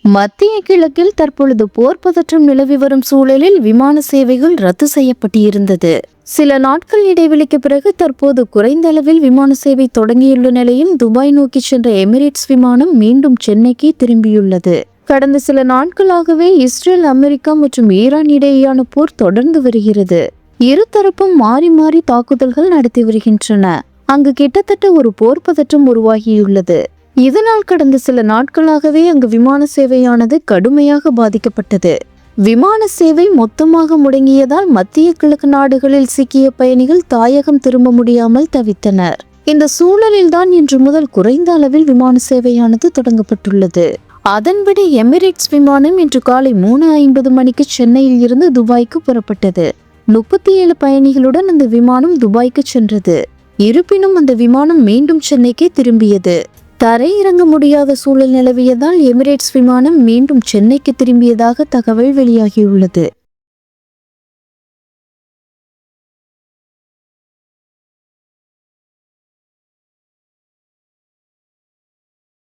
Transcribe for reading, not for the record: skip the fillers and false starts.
மத்திய கிழக்கில் தற்பொழுது போர் பதற்றம் நிலவி வரும் சூழலில் விமான சேவைகள் ரத்து செய்யப்பட்டிருந்தது. சில நாட்கள் இடைவெளிக்கு பிறகு தற்போது குறைந்த அளவில் விமான சேவை தொடங்கியுள்ள நிலையில் துபாய் நோக்கி சென்ற எமிரேட்ஸ் விமானம் மீண்டும் சென்னைக்கு திரும்பியுள்ளது. கடந்த சில நாட்களாகவே இஸ்ரேல், அமெரிக்கா மற்றும் ஈரான் இடையேயான போர் தொடர்ந்து வருகிறது. இருதரப்பும் மாறி மாறி தாக்குதல்கள் நடத்தி வருகின்றன. அங்கு கிட்டத்தட்ட ஒரு போர் பதற்றம் உருவாகியுள்ளது. இதனால் கடந்த சில நாட்களாகவே அங்கு விமான சேவையானது கடுமையாக பாதிக்கப்பட்டது. விமான சேவை மொத்தமாக முடங்கியதால் மத்திய கிழக்கு நாடுகளில் சிக்கிய பயணிகள் தாயகம் திரும்ப முடியாமல் தவித்தனர். இந்த சூழலில்தான் இன்று முதல் குறைந்த அளவில் விமான சேவையானது தொடங்கப்பட்டுள்ளது. அதன்படி எமிரேட்ஸ் விமானம் இன்று காலை 3:50 மணிக்கு சென்னையில் இருந்து துபாய்க்கு புறப்பட்டது. 37 பயணிகளுடன் அந்த விமானம் துபாய்க்கு சென்றது. இருப்பினும் அந்த விமானம் மீண்டும் சென்னைக்கு திரும்பியது. தரை இறங்க முடியாத சூழல் நிலவியதால் எமிரேட்ஸ் விமானம் மீண்டும் சென்னைக்கு திரும்பியதாக தகவல் வெளியாகியுள்ளது.